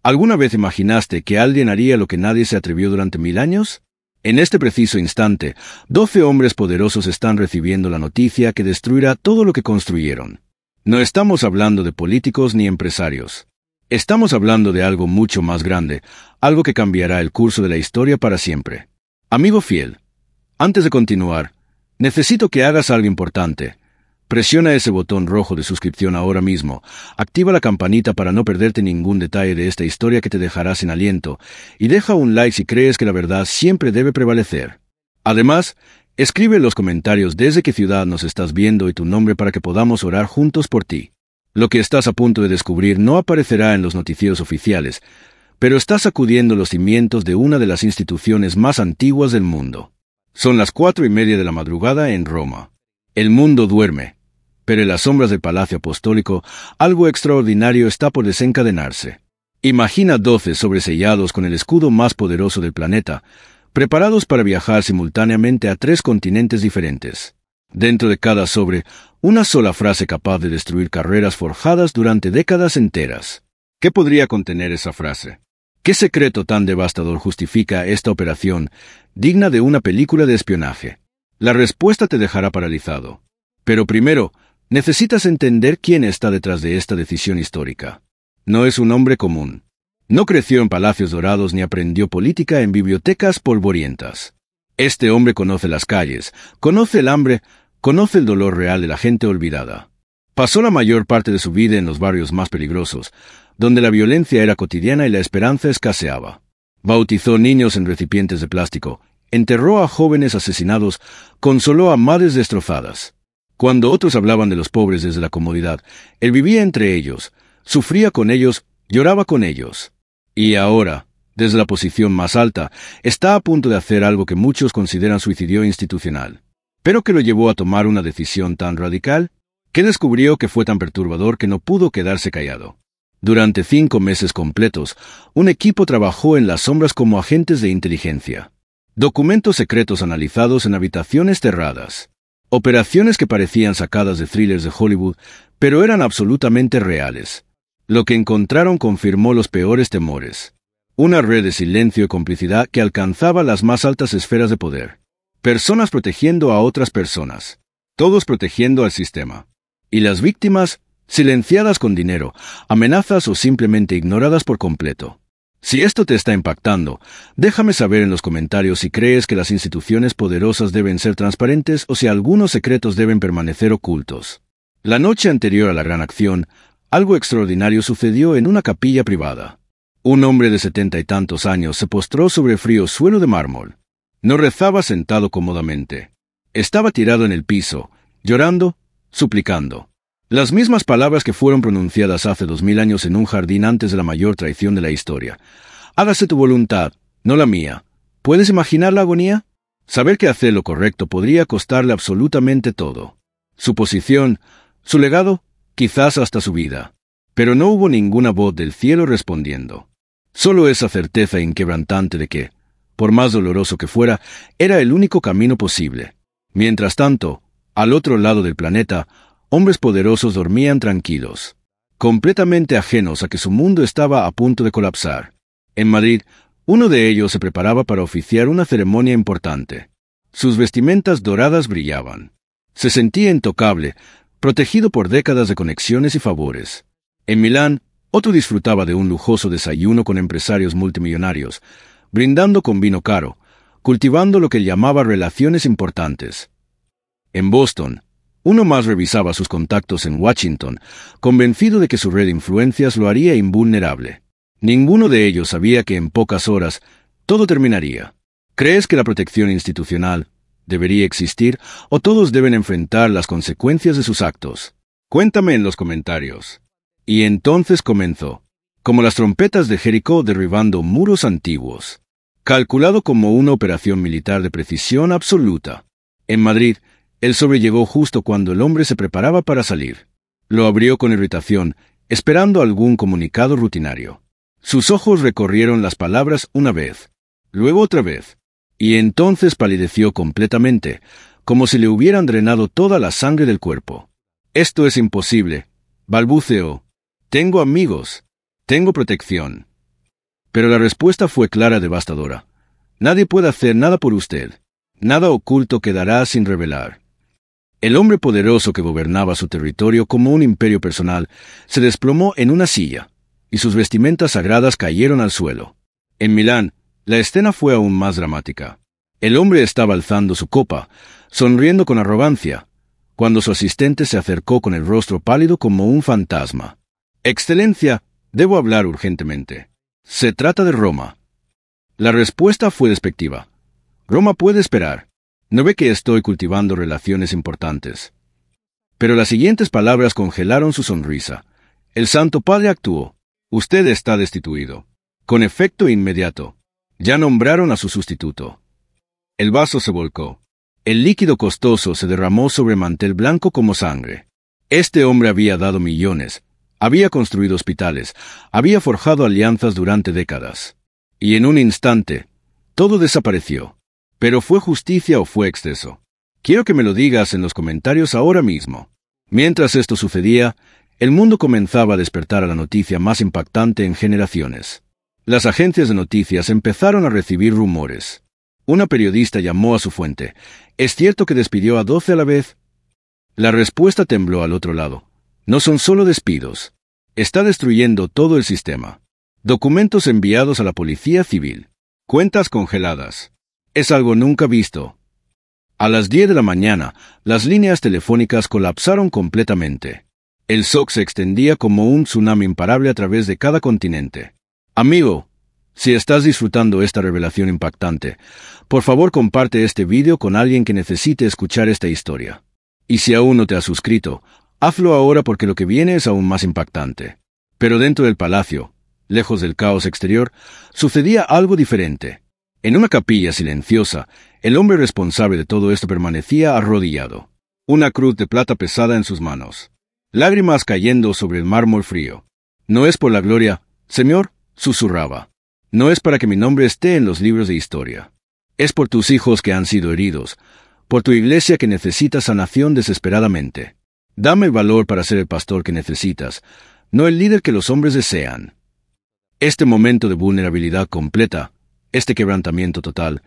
¿Alguna vez imaginaste que alguien haría lo que nadie se atrevió durante 1000 años? En este preciso instante, 12 hombres poderosos están recibiendo la noticia que destruirá todo lo que construyeron. No estamos hablando de políticos ni empresarios. Estamos hablando de algo mucho más grande, algo que cambiará el curso de la historia para siempre. Amigo fiel, antes de continuar, necesito que hagas algo importante. Presiona ese botón rojo de suscripción ahora mismo, activa la campanita para no perderte ningún detalle de esta historia que te dejará sin aliento, y deja un like si crees que la verdad siempre debe prevalecer. Además, escribe en los comentarios desde qué ciudad nos estás viendo y tu nombre para que podamos orar juntos por ti. Lo que estás a punto de descubrir no aparecerá en los noticieros oficiales, pero está sacudiendo los cimientos de una de las instituciones más antiguas del mundo. Son las 4:30 de la madrugada en Roma. El mundo duerme, pero en las sombras del Palacio Apostólico algo extraordinario está por desencadenarse. Imagina 12 sobresellados con el escudo más poderoso del planeta, preparados para viajar simultáneamente a 3 continentes diferentes. Dentro de cada sobre, una sola frase capaz de destruir carreras forjadas durante décadas enteras. ¿Qué podría contener esa frase? ¿Qué secreto tan devastador justifica esta operación, digna de una película de espionaje? La respuesta te dejará paralizado. Pero primero, necesitas entender quién está detrás de esta decisión histórica. No es un hombre común. No creció en palacios dorados ni aprendió política en bibliotecas polvorientas. Este hombre conoce las calles, conoce el hambre, conoce el dolor real de la gente olvidada. Pasó la mayor parte de su vida en los barrios más peligrosos, donde la violencia era cotidiana y la esperanza escaseaba. Bautizó niños en recipientes de plástico, enterró a jóvenes asesinados, consoló a madres destrozadas. Cuando otros hablaban de los pobres desde la comodidad, él vivía entre ellos, sufría con ellos, lloraba con ellos. Y ahora, desde la posición más alta, está a punto de hacer algo que muchos consideran suicidio institucional. ¿Pero qué lo llevó a tomar una decisión tan radical? ¿Qué descubrió que fue tan perturbador que no pudo quedarse callado? Durante 5 meses completos, un equipo trabajó en las sombras como agentes de inteligencia. Documentos secretos analizados en habitaciones cerradas. Operaciones que parecían sacadas de thrillers de Hollywood, pero eran absolutamente reales. Lo que encontraron confirmó los peores temores. Una red de silencio y complicidad que alcanzaba las más altas esferas de poder. Personas protegiendo a otras personas. Todos protegiendo al sistema. Y las víctimas, silenciadas con dinero, amenazas o simplemente ignoradas por completo. Si esto te está impactando, déjame saber en los comentarios si crees que las instituciones poderosas deben ser transparentes o si algunos secretos deben permanecer ocultos. La noche anterior a la gran acción, algo extraordinario sucedió en una capilla privada. Un hombre de 70 y tantos años se postró sobre frío suelo de mármol. No rezaba sentado cómodamente. Estaba tirado en el piso, llorando, suplicando. Las mismas palabras que fueron pronunciadas hace 2000 años en un jardín antes de la mayor traición de la historia. Hágase tu voluntad, no la mía. ¿Puedes imaginar la agonía? Saber que hacer lo correcto podría costarle absolutamente todo. Su posición, su legado, quizás hasta su vida. Pero no hubo ninguna voz del cielo respondiendo. Solo esa certeza inquebrantante de que, por más doloroso que fuera, era el único camino posible. Mientras tanto, al otro lado del planeta, hombres poderosos dormían tranquilos, completamente ajenos a que su mundo estaba a punto de colapsar. En Madrid, uno de ellos se preparaba para oficiar una ceremonia importante. Sus vestimentas doradas brillaban. Se sentía intocable, protegido por décadas de conexiones y favores. En Milán, otro disfrutaba de un lujoso desayuno con empresarios multimillonarios, brindando con vino caro, cultivando lo que llamaba relaciones importantes. En Boston, uno más revisaba sus contactos en Washington, convencido de que su red de influencias lo haría invulnerable. Ninguno de ellos sabía que en pocas horas todo terminaría. ¿Crees que la protección institucional debería existir o todos deben enfrentar las consecuencias de sus actos? Cuéntame en los comentarios. Y entonces comenzó, como las trompetas de Jericó derribando muros antiguos. Calculado como una operación militar de precisión absoluta. En Madrid, el sobre llegó justo cuando el hombre se preparaba para salir. Lo abrió con irritación, esperando algún comunicado rutinario. Sus ojos recorrieron las palabras una vez, luego otra vez, y entonces palideció completamente, como si le hubieran drenado toda la sangre del cuerpo. «Esto es imposible», balbuceó. «Tengo amigos, tengo protección». Pero la respuesta fue clara y devastadora. Nadie puede hacer nada por usted. Nada oculto quedará sin revelar. El hombre poderoso que gobernaba su territorio como un imperio personal se desplomó en una silla, y sus vestimentas sagradas cayeron al suelo. En Milán, la escena fue aún más dramática. El hombre estaba alzando su copa, sonriendo con arrogancia, cuando su asistente se acercó con el rostro pálido como un fantasma. «Excelencia, debo hablar urgentemente. Se trata de Roma». La respuesta fue despectiva. «Roma puede esperar. ¿No ve que estoy cultivando relaciones importantes?» Pero las siguientes palabras congelaron su sonrisa. El Santo Padre actuó. «Usted está destituido. Con efecto inmediato. Ya nombraron a su sustituto». El vaso se volcó. El líquido costoso se derramó sobre el mantel blanco como sangre. Este hombre había dado millones, había construido hospitales, había forjado alianzas durante décadas. Y en un instante, todo desapareció. ¿Pero fue justicia o fue exceso? Quiero que me lo digas en los comentarios ahora mismo. Mientras esto sucedía, el mundo comenzaba a despertar a la noticia más impactante en generaciones. Las agencias de noticias empezaron a recibir rumores. Una periodista llamó a su fuente. ¿Es cierto que despidió a 12 a la vez? La respuesta tembló al otro lado. No son solo despidos. Está destruyendo todo el sistema. Documentos enviados a la policía civil. Cuentas congeladas. Es algo nunca visto. A las 10 de la mañana, las líneas telefónicas colapsaron completamente. El shock se extendía como un tsunami imparable a través de cada continente. Amigo, si estás disfrutando esta revelación impactante, por favor comparte este vídeo con alguien que necesite escuchar esta historia. Y si aún no te has suscrito, hazlo ahora porque lo que viene es aún más impactante. Pero dentro del palacio, lejos del caos exterior, sucedía algo diferente. En una capilla silenciosa, el hombre responsable de todo esto permanecía arrodillado. Una cruz de plata pesada en sus manos. Lágrimas cayendo sobre el mármol frío. «No es por la gloria, Señor», susurraba. «No es para que mi nombre esté en los libros de historia. Es por tus hijos que han sido heridos, por tu iglesia que necesita sanación desesperadamente. Dame el valor para ser el pastor que necesitas, no el líder que los hombres desean». Este momento de vulnerabilidad completa, este quebrantamiento total,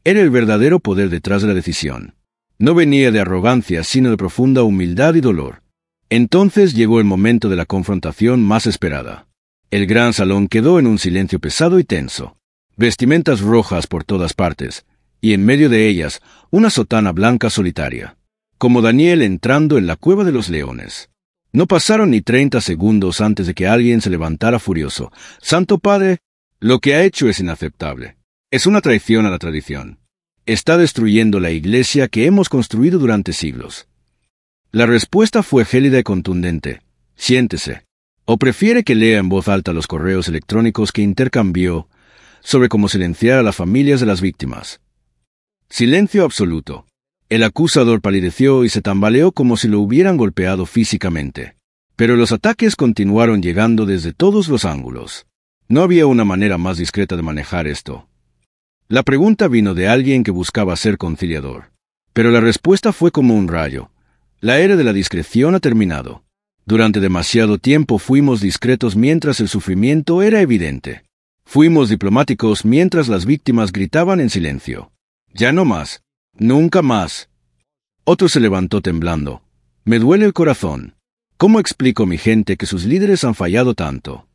era el verdadero poder detrás de la decisión. No venía de arrogancia, sino de profunda humildad y dolor. Entonces llegó el momento de la confrontación más esperada. El gran salón quedó en un silencio pesado y tenso. Vestimentas rojas por todas partes, y en medio de ellas, una sotana blanca solitaria. Como Daniel entrando en la cueva de los leones. No pasaron ni 30 segundos antes de que alguien se levantara furioso. «Santo Padre, lo que ha hecho es inaceptable. Es una traición a la tradición. Está destruyendo la iglesia que hemos construido durante siglos». La respuesta fue gélida y contundente. «Siéntese. ¿O prefiere que lea en voz alta los correos electrónicos que intercambió sobre cómo silenciar a las familias de las víctimas?» Silencio absoluto. El acusador palideció y se tambaleó como si lo hubieran golpeado físicamente. Pero los ataques continuaron llegando desde todos los ángulos. No había una manera más discreta de manejar esto. La pregunta vino de alguien que buscaba ser conciliador. Pero la respuesta fue como un rayo. La era de la discreción ha terminado. Durante demasiado tiempo fuimos discretos mientras el sufrimiento era evidente. Fuimos diplomáticos mientras las víctimas gritaban en silencio. «Ya no más. Nunca más». Otro se levantó temblando. «Me duele el corazón. ¿Cómo explico a mi gente que sus líderes han fallado tanto?»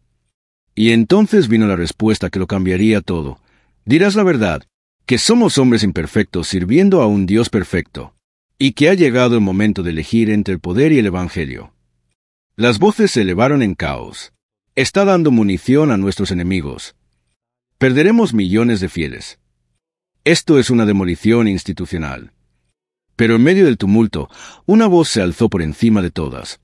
Y entonces vino la respuesta que lo cambiaría todo. «Dirás la verdad, que somos hombres imperfectos sirviendo a un Dios perfecto, y que ha llegado el momento de elegir entre el poder y el Evangelio». Las voces se elevaron en caos. «Está dando munición a nuestros enemigos. Perderemos millones de fieles. Esto es una demolición institucional». Pero en medio del tumulto, una voz se alzó por encima de todas.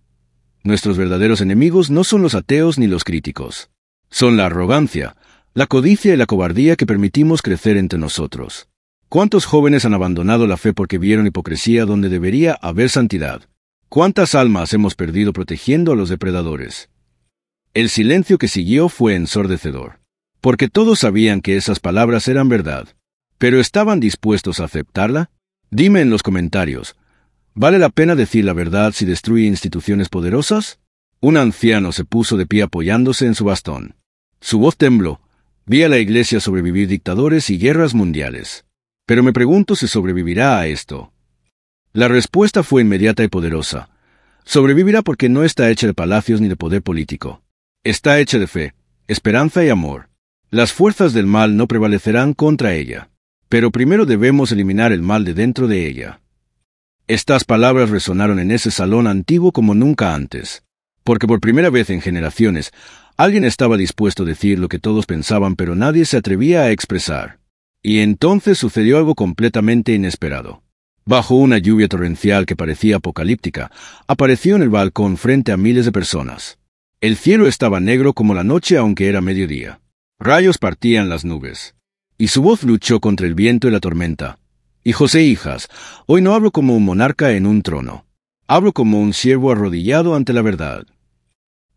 «Nuestros verdaderos enemigos no son los ateos ni los críticos. Son la arrogancia, la codicia y la cobardía que permitimos crecer entre nosotros. ¿Cuántos jóvenes han abandonado la fe porque vieron hipocresía donde debería haber santidad? ¿Cuántas almas hemos perdido protegiendo a los depredadores?» El silencio que siguió fue ensordecedor, porque todos sabían que esas palabras eran verdad. ¿Pero estaban dispuestos a aceptarla? Dime en los comentarios, ¿vale la pena decir la verdad si destruye instituciones poderosas? Un anciano se puso de pie apoyándose en su bastón. Su voz tembló. Vi a la Iglesia sobrevivir dictadores y guerras mundiales. Pero me pregunto si sobrevivirá a esto. La respuesta fue inmediata y poderosa. Sobrevivirá porque no está hecha de palacios ni de poder político. Está hecha de fe, esperanza y amor. Las fuerzas del mal no prevalecerán contra ella. Pero primero debemos eliminar el mal de dentro de ella. Estas palabras resonaron en ese salón antiguo como nunca antes. Porque por primera vez en generaciones, alguien estaba dispuesto a decir lo que todos pensaban, pero nadie se atrevía a expresar. Y entonces sucedió algo completamente inesperado. Bajo una lluvia torrencial que parecía apocalíptica, apareció en el balcón frente a miles de personas. El cielo estaba negro como la noche aunque era mediodía. Rayos partían las nubes. Y su voz luchó contra el viento y la tormenta. Hijos e hijas, hoy no hablo como un monarca en un trono. Hablo como un siervo arrodillado ante la verdad.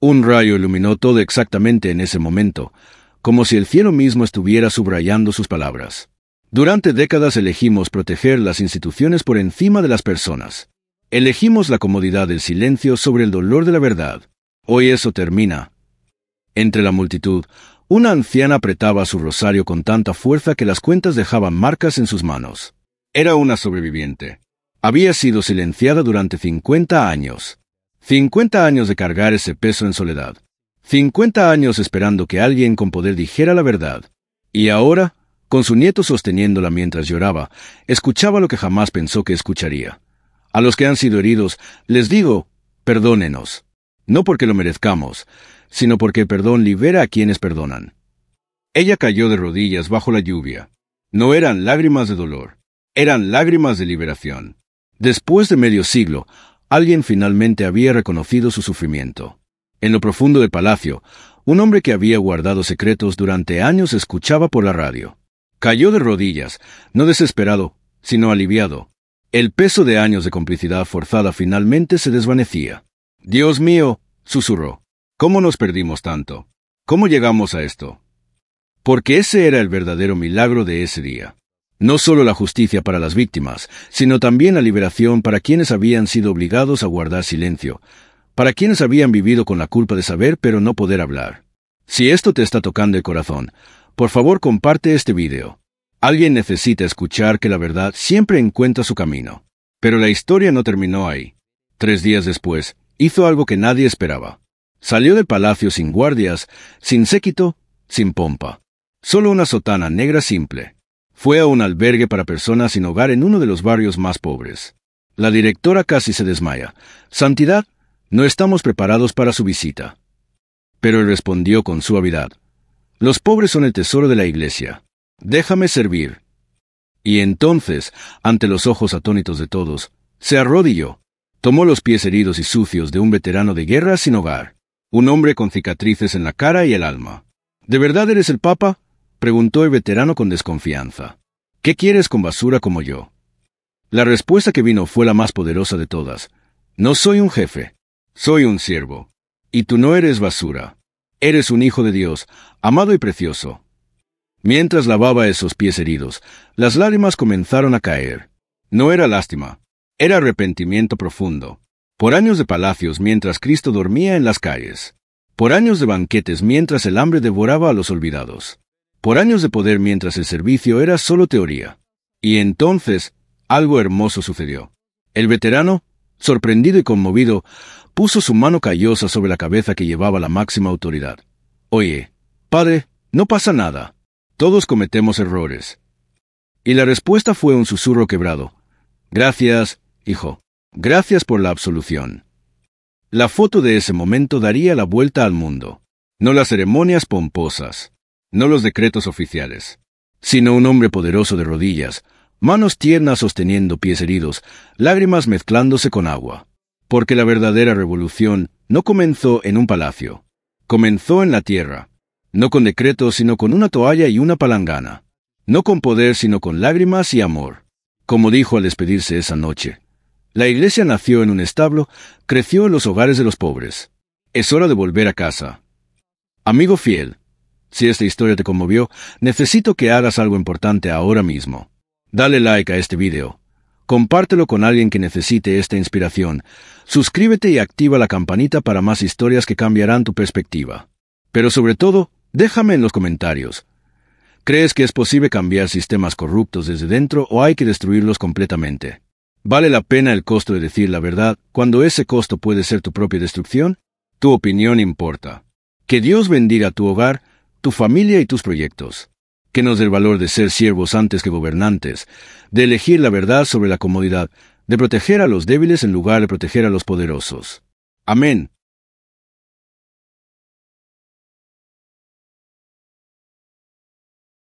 Un rayo iluminó todo exactamente en ese momento, como si el cielo mismo estuviera subrayando sus palabras. Durante décadas elegimos proteger las instituciones por encima de las personas. Elegimos la comodidad del silencio sobre el dolor de la verdad. Hoy eso termina. Entre la multitud, una anciana apretaba su rosario con tanta fuerza que las cuentas dejaban marcas en sus manos. Era una sobreviviente. Había sido silenciada durante 50 años. 50 años de cargar ese peso en soledad. 50 años esperando que alguien con poder dijera la verdad. Y ahora, con su nieto sosteniéndola mientras lloraba, escuchaba lo que jamás pensó que escucharía. A los que han sido heridos, les digo, perdónenos. No porque lo merezcamos, sino porque el perdón libera a quienes perdonan. Ella cayó de rodillas bajo la lluvia. No eran lágrimas de dolor, eran lágrimas de liberación. Después de medio siglo, alguien finalmente había reconocido su sufrimiento. En lo profundo del palacio, un hombre que había guardado secretos durante años escuchaba por la radio. Cayó de rodillas, no desesperado, sino aliviado. El peso de años de complicidad forzada finalmente se desvanecía. «Dios mío», susurró, «¿cómo nos perdimos tanto? ¿Cómo llegamos a esto?» Porque ese era el verdadero milagro de ese día. No solo la justicia para las víctimas, sino también la liberación para quienes habían sido obligados a guardar silencio, para quienes habían vivido con la culpa de saber pero no poder hablar. Si esto te está tocando el corazón, por favor comparte este video. Alguien necesita escuchar que la verdad siempre encuentra su camino. Pero la historia no terminó ahí. 3 días después, hizo algo que nadie esperaba. Salió del palacio sin guardias, sin séquito, sin pompa. Solo una sotana negra simple. Fue a un albergue para personas sin hogar en uno de los barrios más pobres. La directora casi se desmaya. «Santidad, no estamos preparados para su visita». Pero él respondió con suavidad. «Los pobres son el tesoro de la iglesia. Déjame servir». Y entonces, ante los ojos atónitos de todos, se arrodilló. Tomó los pies heridos y sucios de un veterano de guerra sin hogar. Un hombre con cicatrices en la cara y el alma. «¿De verdad eres el Papa?», preguntó el veterano con desconfianza. «¿Qué quieres con basura como yo?». La respuesta que vino fue la más poderosa de todas. «No soy un jefe. Soy un siervo. Y tú no eres basura. Eres un hijo de Dios, amado y precioso». Mientras lavaba esos pies heridos, las lágrimas comenzaron a caer. No era lástima. Era arrepentimiento profundo. Por años de palacios mientras Cristo dormía en las calles. Por años de banquetes mientras el hambre devoraba a los olvidados. Por años de poder mientras el servicio era solo teoría. Y entonces, algo hermoso sucedió. El veterano, sorprendido y conmovido, puso su mano callosa sobre la cabeza que llevaba la máxima autoridad. «Oye, padre, no pasa nada. Todos cometemos errores». Y la respuesta fue un susurro quebrado. «Gracias, hijo. Gracias por la absolución». La foto de ese momento daría la vuelta al mundo. No las ceremonias pomposas. No los decretos oficiales, sino un hombre poderoso de rodillas, manos tiernas sosteniendo pies heridos, lágrimas mezclándose con agua. Porque la verdadera revolución no comenzó en un palacio, comenzó en la tierra, no con decretos sino con una toalla y una palangana, no con poder sino con lágrimas y amor. Como dijo al despedirse esa noche, la iglesia nació en un establo, creció en los hogares de los pobres. Es hora de volver a casa. Amigo fiel, si esta historia te conmovió, necesito que hagas algo importante ahora mismo. Dale like a este video. Compártelo con alguien que necesite esta inspiración. Suscríbete y activa la campanita para más historias que cambiarán tu perspectiva. Pero sobre todo, déjame en los comentarios. ¿Crees que es posible cambiar sistemas corruptos desde dentro o hay que destruirlos completamente? ¿Vale la pena el costo de decir la verdad cuando ese costo puede ser tu propia destrucción? Tu opinión importa. Que Dios bendiga tu hogar, tu familia y tus proyectos. Que nos dé el valor de ser siervos antes que gobernantes, de elegir la verdad sobre la comodidad, de proteger a los débiles en lugar de proteger a los poderosos. Amén.